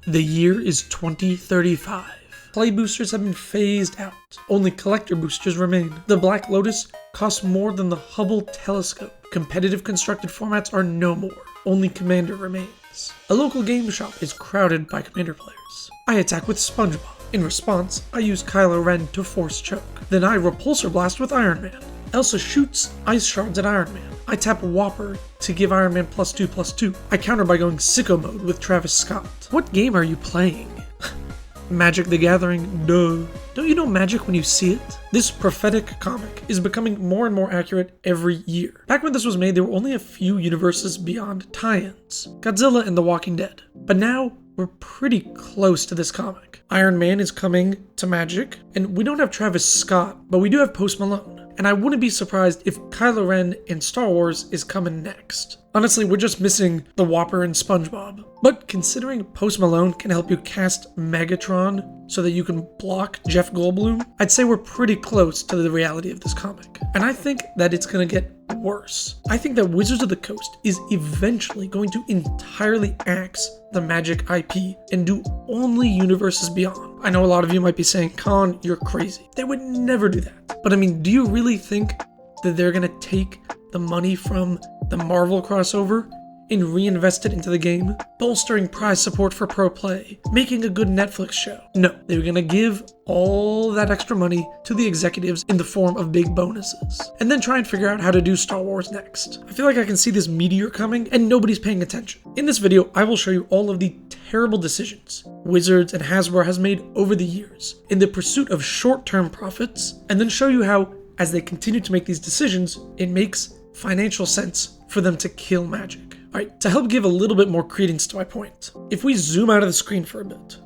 The year is 2035. Play boosters have been phased out. Only collector boosters remain. The Black Lotus costs more than the Hubble telescope. Competitive constructed formats are no more. Only Commander remains. A local game shop is crowded by Commander players. I attack with SpongeBob. In response, I use Kylo Ren to force choke. Then I Repulsor Blast with Iron Man. Elsa shoots Ice Shards at Iron Man. I tap Whopper to give Iron Man +2/+2. I counter by going Sicko Mode with Travis Scott. What game are you playing? Magic the Gathering? Duh. Don't you know magic when you see it? This prophetic comic is becoming more and more accurate every year. Back when this was made, there were only a few universes beyond tie-ins. Godzilla and The Walking Dead. But now, we're pretty close to this comic. Iron Man is coming to Magic, and we don't have Travis Scott, but we do have Post Malone. And I wouldn't be surprised if Kylo Ren in Star Wars is coming next. Honestly, we're just missing the Whopper and SpongeBob. But considering Post Malone can help you cast Megatron so that you can block Jeff Goldblum, I'd say we're pretty close to the reality of this comic. And I think that it's gonna get worse. I think that Wizards of the Coast is eventually going to entirely axe the Magic IP and do only universes beyond. I know a lot of you might be saying, Con, you're crazy. They would never do that. But I mean, do you really think that they're gonna take the money from the Marvel crossover and reinvest it into the game, bolstering prize support for pro play, making a good Netflix show? No, they're gonna give all that extra money to the executives in the form of big bonuses, and then try and figure out how to do Star Wars next. I feel like I can see this meteor coming and nobody's paying attention. In this video, I will show you all of the terrible decisions Wizards and Hazbro has made over the years in the pursuit of short-term profits, and then show you how, as they continue to make these decisions, it makes financial sense for them to kill Magic. Alright, to help give a little bit more credence to my point, if we zoom out of the screen for a bit.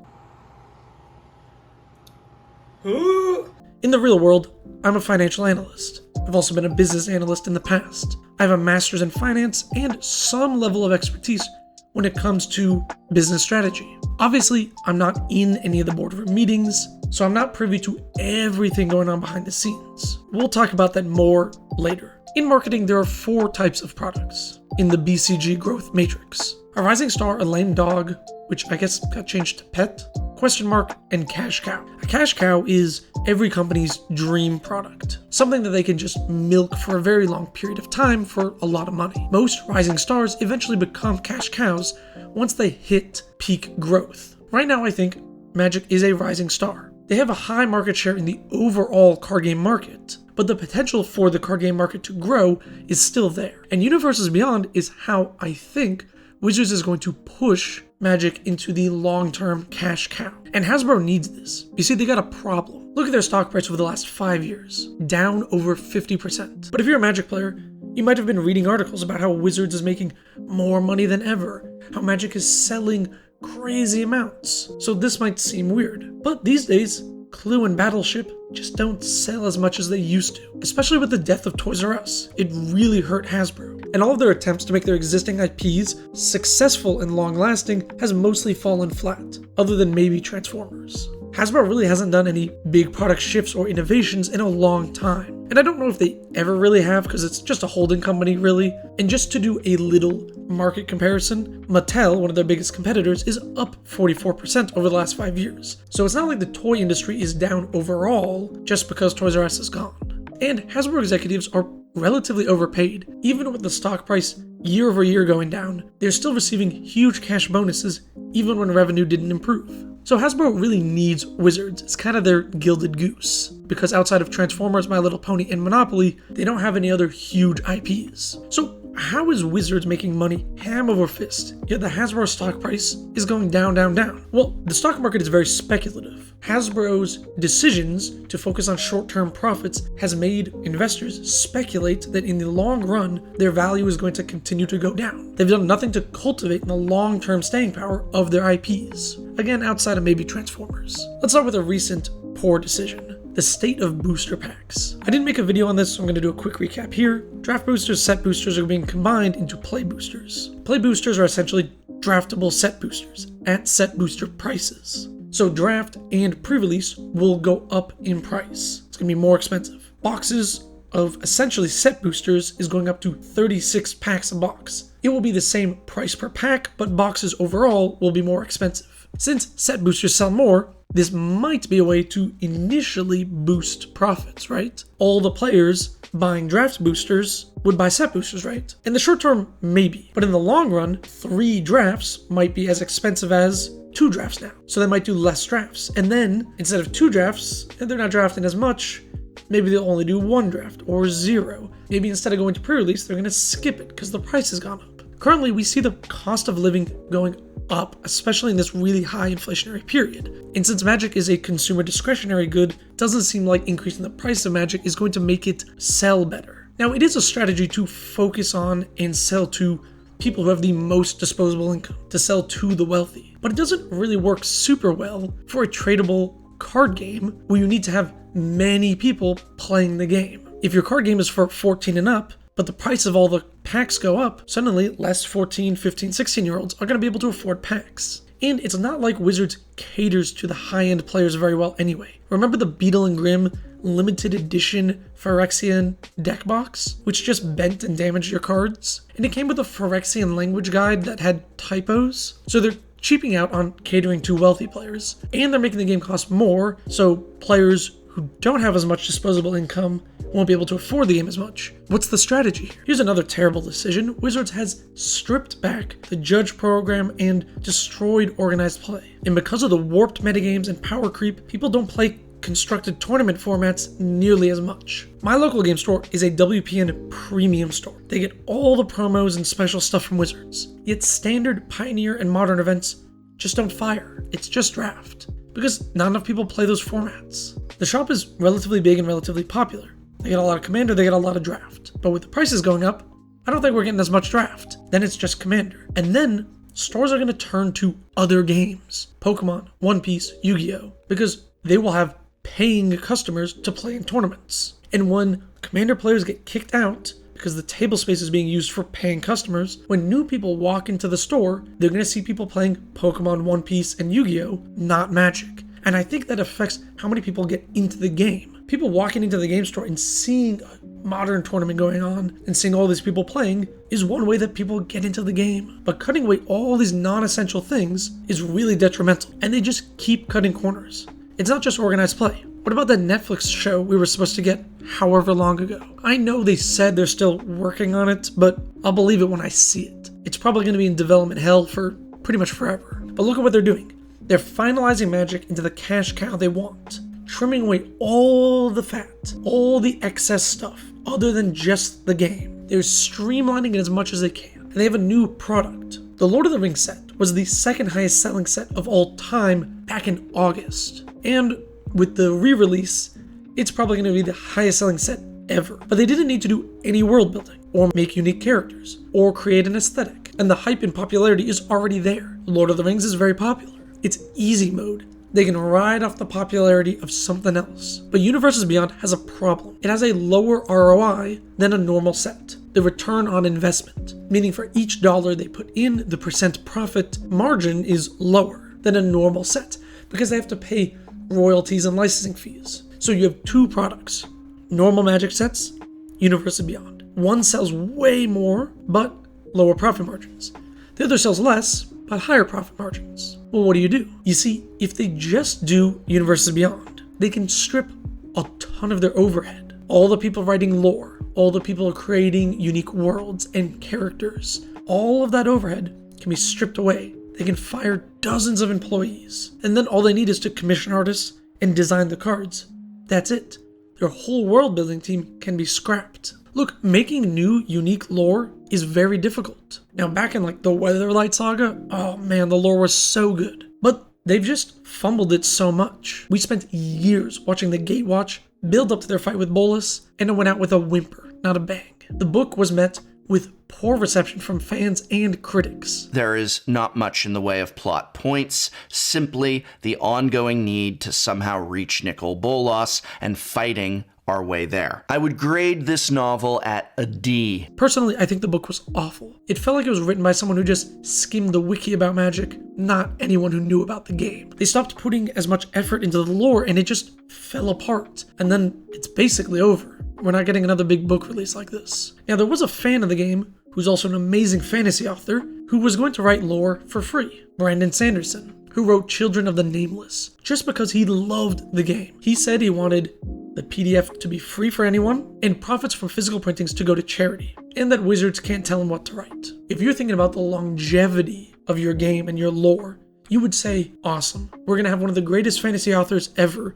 In the real world, I'm a financial analyst. I've also been a business analyst in the past. I have a master's in finance and some level of expertise when it comes to business strategy. Obviously, I'm not in any of the boardroom meetings, so I'm not privy to everything going on behind the scenes. We'll talk about that more later. In marketing, there are 4 types of products in the BCG growth matrix: a rising star, a lame dog, which I guess got changed to pet, question mark, and cash cow. A cash cow is every company's dream product, something that they can just milk for a very long period of time for a lot of money. Most rising stars eventually become cash cows once they hit peak growth. Right now, I think Magic is a rising star. They have a high market share in the overall card game market, but the potential for the card game market to grow is still there. And Universes Beyond is how I think Wizards is going to push Magic into the long-term cash cow. And Hasbro needs this. You see, they got a problem. Look at their stock price over the last 5 years, down over 50%. But if you're a Magic player, you might have been reading articles about how Wizards is making more money than ever, how Magic is selling crazy amounts. So this might seem weird. But these days, Clue and Battleship just don't sell as much as they used to, especially with the death of Toys R Us. It really hurt Hasbro. And all of their attempts to make their existing IPs successful and long-lasting has mostly fallen flat, other than maybe Transformers. Hasbro really hasn't done any big product shifts or innovations in a long time. And I don't know if they ever really have, because it's just a holding company, really. And just to do a little market comparison, Mattel, one of their biggest competitors, is up 44% over the last 5 years. So it's not like the toy industry is down overall just because Toys R Us is gone. And Hasbro executives are relatively overpaid. Even with the stock price year over year going down, they're still receiving huge cash bonuses even when revenue didn't improve. So Hasbro really needs Wizards. It's kind of their gilded goose, because outside of Transformers, My Little Pony, and Monopoly, they don't have any other huge IPs. So how is Wizards making money hand over fist, yet the Hasbro stock price is going down, down, down? Well, the stock market is very speculative. Hasbro's decisions to focus on short-term profits has made investors speculate that in the long run, their value is going to continue to go down. They've done nothing to cultivate the long-term staying power of their IPs. Again, outside of maybe Transformers. Let's start with a recent poor decision: the state of booster packs. I didn't make a video on this, so I'm going to do a quick recap here. Draft boosters, set boosters are being combined into play boosters. Play boosters are essentially draftable set boosters at set booster prices. So draft and pre-release will go up in price. It's going to be more expensive. Boxes of essentially set boosters is going up to 36 packs a box. It will be the same price per pack, but boxes overall will be more expensive. Since set boosters sell more, this might be a way to initially boost profits, right? All the players buying draft boosters would buy set boosters, right? In the short term, maybe. But in the long run, 3 drafts might be as expensive as 2 drafts now. So they might do less drafts. And then, instead of 2 drafts, and they're not drafting as much, maybe they'll only do 1 draft or 0. Maybe instead of going to pre-release, they're going to skip it because the price has gone up. Currently, we see the cost of living going up, especially in this really high inflationary period. And since Magic is a consumer discretionary good, it doesn't seem like increasing the price of Magic is going to make it sell better. Now, it is a strategy to focus on and sell to people who have the most disposable income, to sell to the wealthy. But it doesn't really work super well for a tradable card game where you need to have many people playing the game. If your card game is for 14 and up, but the price of all the packs go up, suddenly less 14, 15, 16-year-olds are going to be able to afford packs. And it's not like Wizards caters to the high-end players very well anyway. Remember the Beetle and Grimm limited edition Phyrexian deck box, which just bent and damaged your cards? And it came with a Phyrexian language guide that had typos. So they're cheaping out on catering to wealthy players. And they're making the game cost more, so players who don't have as much disposable income won't be able to afford the game as much. What's the strategy here? Here's another terrible decision. Wizards has stripped back the judge program and destroyed organized play. And because of the warped metagames and power creep, people don't play constructed tournament formats nearly as much. My local game store is a WPN premium store. They get all the promos and special stuff from Wizards. Yet standard, Pioneer, and Modern events just don't fire. It's just draft. Because not enough people play those formats. The shop is relatively big and relatively popular. They get a lot of Commander, they get a lot of draft. But with the prices going up, I don't think we're getting as much draft. Then it's just Commander. And then stores are going to turn to other games. Pokemon, One Piece, Yu-Gi-Oh! Because they will have paying customers to play in tournaments. And when Commander players get kicked out because the table space is being used for paying customers, when new people walk into the store, they're going to see people playing Pokemon, One Piece, and Yu-Gi-Oh!, not Magic. And I think that affects how many people get into the game. People walking into the game store and seeing a modern tournament going on and seeing all these people playing is one way that people get into the game. But cutting away all these non-essential things is really detrimental. And they just keep cutting corners. It's not just organized play. What about that Netflix show we were supposed to get however long ago? I know they said they're still working on it, but I'll believe it when I see it. It's probably going to be in development hell for pretty much forever. But look at what they're doing. They're finalizing Magic into the cash cow they want, trimming away all the fat, all the excess stuff, other than just the game. They're streamlining it as much as they can, and they have a new product. The Lord of the Rings set was the second highest selling set of all time back in August. And with the re-release, it's probably going to be the highest selling set ever. But they didn't need to do any world building, or make unique characters, or create an aesthetic. And the hype and popularity is already there. Lord of the Rings is very popular. It's easy mode. They can ride off the popularity of something else. But Universes Beyond has a problem. It has a lower ROI than a normal set. The return on investment, meaning for each dollar they put in, the percent profit margin is lower than a normal set because they have to pay royalties and licensing fees. So you have 2 products, normal Magic sets, Universes Beyond. One sells way more, but lower profit margins. The other sells less, but higher profit margins. Well, what do? You see, if they just do Universes Beyond, they can strip a ton of their overhead. All the people writing lore, all the people creating unique worlds and characters, all of that overhead can be stripped away. They can fire dozens of employees. And then all they need is to commission artists and design the cards. That's it. Their whole world building team can be scrapped. Look, making new, unique lore is very difficult. Now, back in like the Weatherlight Saga, oh man, the lore was so good. But they've just fumbled it so much. We spent years watching the Gatewatch build up to their fight with Bolas, and it went out with a whimper, not a bang. The book was met with poor reception from fans and critics. There is not much in the way of plot points, simply the ongoing need to somehow reach Nicol Bolas and fighting our way there. I would grade this novel at a D. Personally, I think the book was awful. It felt like it was written by someone who just skimmed the wiki about Magic, not anyone who knew about the game. They stopped putting as much effort into the lore and it just fell apart. And then it's basically over. We're not getting another big book release like this. Now, there was a fan of the game who's also an amazing fantasy author who was going to write lore for free, Brandon Sanderson. who wrote Children of the Nameless, just because he loved the game. He said he wanted the PDF to be free for anyone, and profits from physical printings to go to charity, and that Wizards can't tell him what to write. If you're thinking about the longevity of your game and your lore, you would say, awesome, we're gonna have one of the greatest fantasy authors ever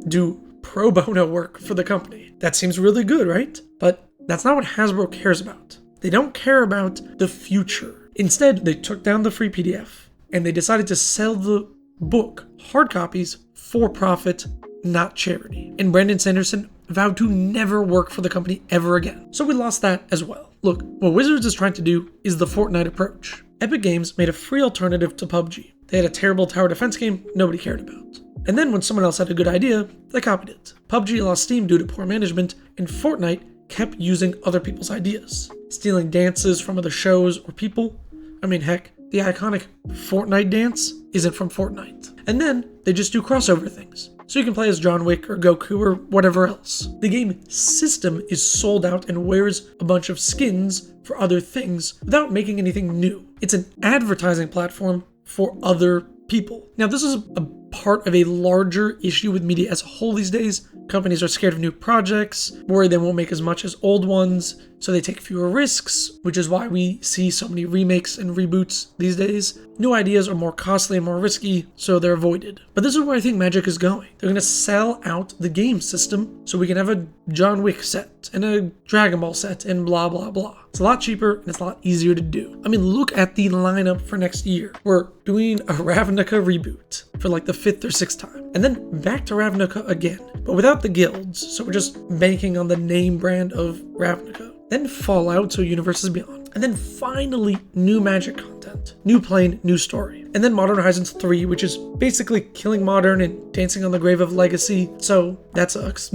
do pro bono work for the company. That seems really good, right? But that's not what Hazbro cares about. They don't care about the future. Instead, they took down the free PDF, and they decided to sell the book, hard copies, for profit, not charity. And Brandon Sanderson vowed to never work for the company ever again. So we lost that as well. Look, what Wizards is trying to do is the Fortnite approach. Epic Games made a free alternative to PUBG. They had a terrible tower defense game nobody cared about. And then when someone else had a good idea, they copied it. PUBG lost steam due to poor management, and Fortnite kept using other people's ideas, stealing dances from other shows or people. I mean, heck, the iconic Fortnite dance isn't from Fortnite. And then they just do crossover things, so you can play as John Wick or Goku or whatever else. The game system is sold out and wears a bunch of skins for other things without making anything new. It's an advertising platform for other people. Now, this is a part of a larger issue with media as a whole these days. Companies are scared of new projects, worried they won't make as much as old ones, so they take fewer risks, which is why we see so many remakes and reboots these days. New ideas are more costly and more risky, so they're avoided. But this is where I think Magic is going. They're going to sell out the game system so we can have a John Wick set and a Dragon Ball set and blah blah blah. It's a lot cheaper and it's a lot easier to do. I mean, look at the lineup for next year. We're doing a Ravnica reboot for like the 5th or 6th time, and then back to Ravnica again, but without the guilds, so we're just banking on the name brand of Ravnica. Then Fallout, so Universes Beyond. And then finally, new Magic content. New plane, new story. And then Modern Horizons 3, which is basically killing Modern and dancing on the grave of Legacy, so that sucks.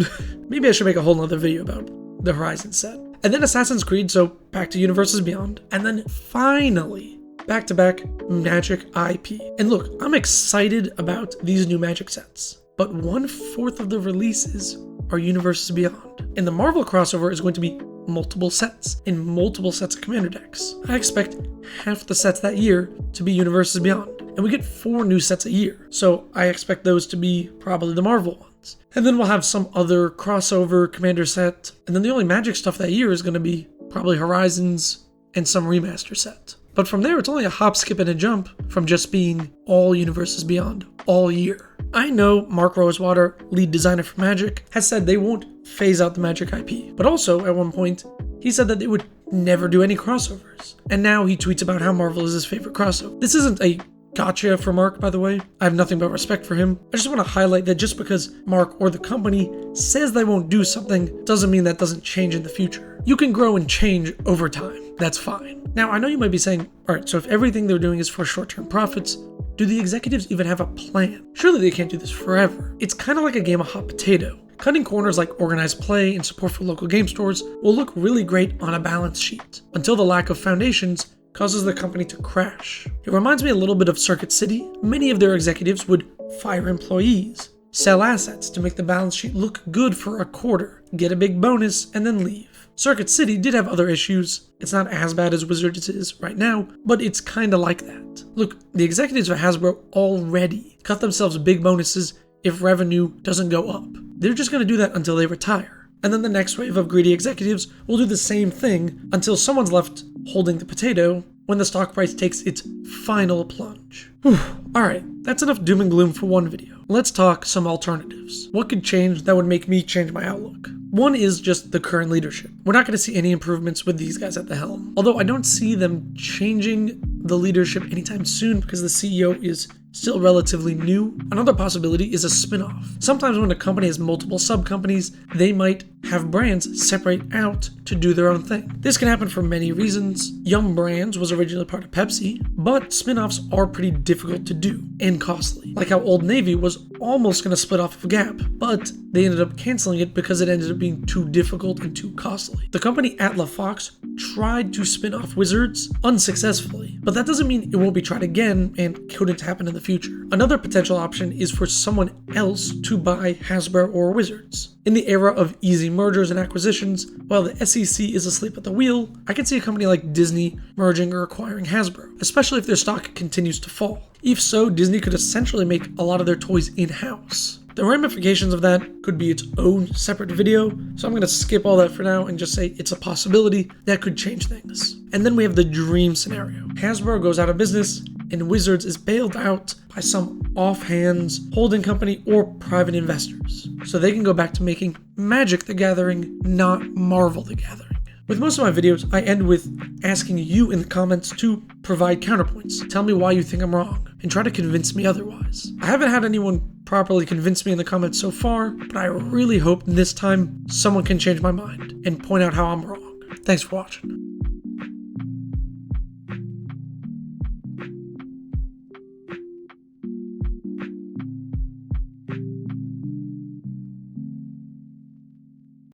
Maybe I should make a whole nother video about the Horizon set. And then Assassin's Creed, so back to Universes Beyond. And then finally, back-to-back Magic IP. And look, I'm excited about these new Magic sets, but 1/4 of the releases are Universes Beyond. And the Marvel crossover is going to be multiple sets and multiple sets of commander decks. I expect half the sets that year to be Universes Beyond, and we get 4 new sets a year, so I expect those to be probably the Marvel ones. And then we'll have some other crossover commander set, and then the only Magic stuff that year is going to be probably Horizons and some remaster set. But from there, it's only a hop, skip, and a jump from just being all Universes Beyond all year. I know Mark Rosewater, lead designer for Magic, has said they won't phase out the Magic IP, but also at one point, he said that they would never do any crossovers. And now he tweets about how Marvel is his favorite crossover. This isn't a gotcha for Mark, by the way. I have nothing but respect for him. I just want to highlight that just because Mark or the company says they won't do something doesn't mean that doesn't change in the future. You can grow and change over time. That's fine. Now, I know you might be saying, all right, so if everything they're doing is for short-term profits, do the executives even have a plan? Surely they can't do this forever. It's kind of like a game of hot potato. Cutting corners like organized play and support for local game stores will look really great on a balance sheet, until the lack of foundations causes the company to crash. It reminds me a little bit of Circuit City. Many of their executives would fire employees, sell assets to make the balance sheet look good for a quarter, get a big bonus, and then leave. Circuit City did have other issues. It's not as bad as Wizards is right now, but it's kinda like that. Look, the executives of Hasbro already cut themselves big bonuses if revenue doesn't go up. They're just gonna do that until they retire. And then the next wave of greedy executives will do the same thing until someone's left holding the potato when the stock price takes its final plunge. Alright, that's enough doom and gloom for one video. Let's talk some alternatives. What could change that would make me change my outlook? One is just the current leadership. We're not going to see any improvements with these guys at the helm. Although I don't see them changing the leadership anytime soon because the CEO is still relatively new. Another possibility is a spin-off. Sometimes when a company has multiple sub-companies, they might have brands separate out to do their own thing. This can happen for many reasons. Yum Brands was originally part of Pepsi, but spin-offs are pretty difficult to do and costly. Like how Old Navy was almost going to split off of Gap, but they ended up canceling it because it ended up being too difficult and too costly. The company Atla Fox tried to spin off Wizards unsuccessfully, but that doesn't mean it won't be tried again and couldn't happen in the future. Another potential option is for someone else to buy Hazbro or Wizards. In the era of easy mergers and acquisitions, while the SEC is asleep at the wheel, I can see a company like Disney merging or acquiring Hazbro, especially if their stock continues to fall. If so, Disney could essentially make a lot of their toys in-house. The ramifications of that could be its own separate video, so I'm going to skip all that for now and just say it's a possibility that could change things. And then we have the dream scenario. Hasbro goes out of business and Wizards is bailed out by some off-hands holding company or private investors, so they can go back to making Magic the Gathering, not Marvel the Gathering. With most of my videos, I end with asking you in the comments to provide counterpoints. Tell me why you think I'm wrong, and try to convince me otherwise. I haven't had anyone properly convince me in the comments so far, but I really hope this time someone can change my mind and point out how I'm wrong. Thanks for watching.